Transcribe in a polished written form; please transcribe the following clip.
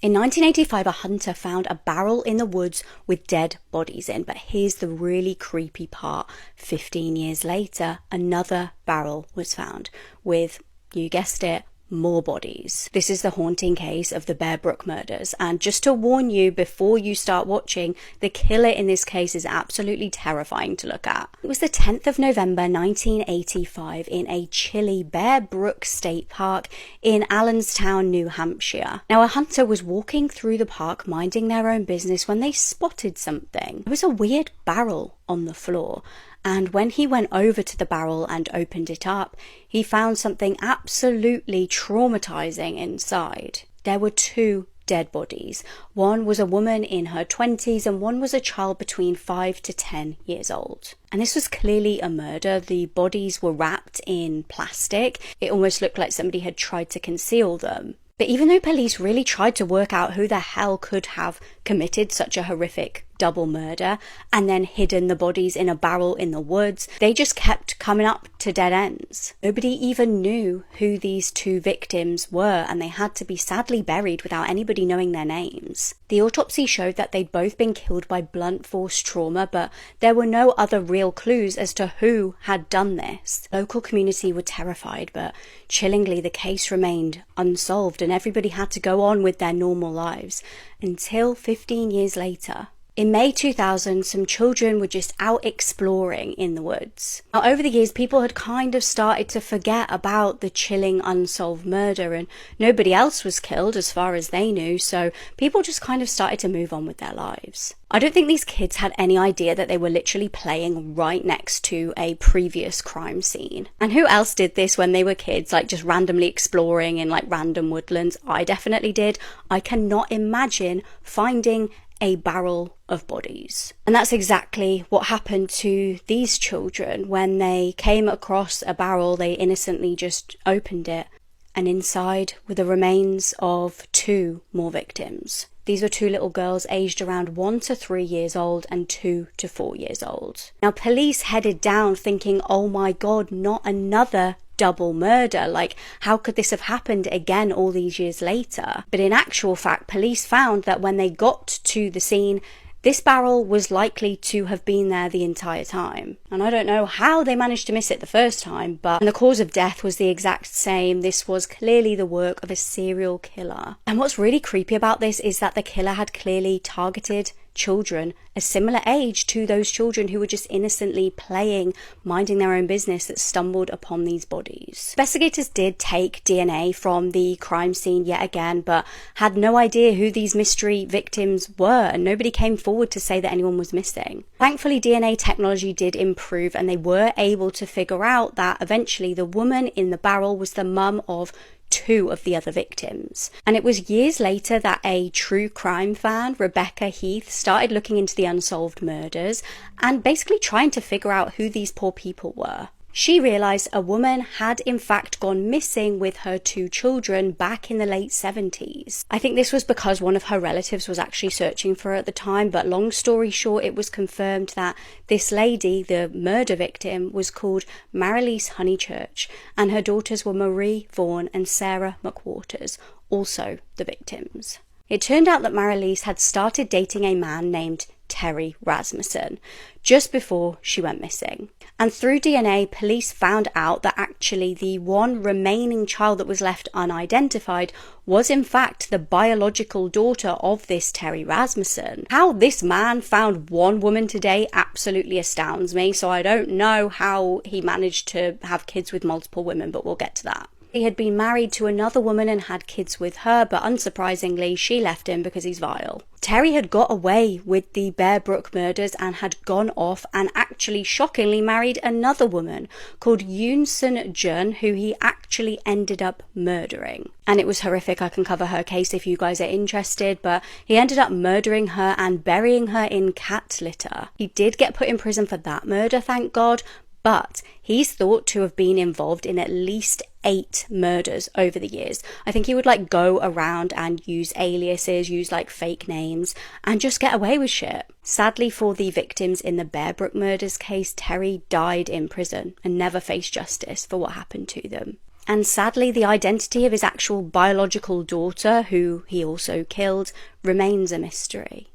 In 1985, a hunter found a barrel in the woods with dead bodies in, but here's the really creepy part. 15 years later, another barrel was found with, you guessed it, more bodies. This is the haunting case of the Bear Brook murders, and just to warn you before you start watching, the killer in this case is absolutely terrifying to look at. It was the 10th of November 1985 in a chilly Bear Brook State Park in Allenstown, New Hampshire. Now, a hunter was walking through the park minding their own business when they spotted something. It was a weird barrel on the floor, and when he went over to the barrel and opened it up, he found something absolutely traumatizing inside. There were two dead bodies. One was a woman in her 20s and one was a child between 5 to 10 years old. And this was clearly a murder. The bodies were wrapped in plastic. It almost looked like somebody had tried to conceal them. But even though police really tried to work out who the hell could have committed such a horrific double murder and then hidden the bodies in a barrel in the woods, they just kept coming up to dead ends. Nobody even knew who these two victims were, and they had to be sadly buried without anybody knowing their names. The autopsy showed that they'd both been killed by blunt force trauma, but there were no other real clues as to who had done this. The local community were terrified, but chillingly the case remained unsolved and everybody had to go on with their normal lives until 15 years later. In May 2000, some children were just out exploring in the woods. Now, over the years, people had kind of started to forget about the chilling unsolved murder, and nobody else was killed as far as they knew, so people just kind of started to move on with their lives. I don't think these kids had any idea that they were literally playing right next to a previous crime scene. And who else did this when they were kids, like just randomly exploring in like random woodlands? I definitely did. I cannot imagine finding a barrel of bodies. And that's exactly what happened to these children. When they came across a barrel, they innocently just opened it, and inside were the remains of two more victims. These were two little girls aged around 1 to 3 years old and 2 to 4 years old. Now, police headed down thinking, oh my God, not another double murder. Like, how could this have happened again all these years later? But in actual fact, police found that when they got to the scene, this barrel was likely to have been there the entire time. And I don't know how they managed to miss it the first time, but the cause of death was the exact same. This was clearly the work of a serial killer. And what's really creepy about this is that the killer had clearly targeted children a similar age to those children who were just innocently playing, minding their own business, that stumbled upon these bodies. Investigators did take DNA from the crime scene yet again, but had no idea who these mystery victims were, and nobody came forward to say that anyone was missing. Thankfully, DNA technology did improve, and they were able to figure out that eventually the woman in the barrel was the mum of 2 of the other victims. And it was years later that a true crime fan, Rebecca Heath, started looking into the unsolved murders and basically trying to figure out who these poor people were. She realised a woman had in fact gone missing with her 2 children back in the late 70s. I think this was because one of her relatives was actually searching for her at the time, but long story short, it was confirmed that this lady, the murder victim, was called Marilise Honeychurch, and her daughters were Marie Vaughan and Sarah McWaters, also the victims. It turned out that Marilise had started dating a man named Terry Rasmussen just before she went missing. And through DNA, police found out that actually the one remaining child that was left unidentified was in fact the biological daughter of this Terry Rasmussen. How this man found one woman today absolutely astounds me, so I don't know how he managed to have kids with multiple women, but we'll get to that. He had been married to another woman and had kids with her, but unsurprisingly, she left him because he's vile. Terry had got away with the Bear Brook murders and had gone off and actually shockingly married another woman called Yoon Sun Jun, who he actually ended up murdering. And it was horrific. I can cover her case if you guys are interested, but he ended up murdering her and burying her in cat litter. He did get put in prison for that murder, thank God, but he's thought to have been involved in at least 8 murders over the years. I think he would like go around and use aliases, use like fake names, and just get away with shit. Sadly for the victims in the Bear Brook murders case, Terry died in prison and never faced justice for what happened to them. And sadly, the identity of his actual biological daughter, who he also killed, remains a mystery.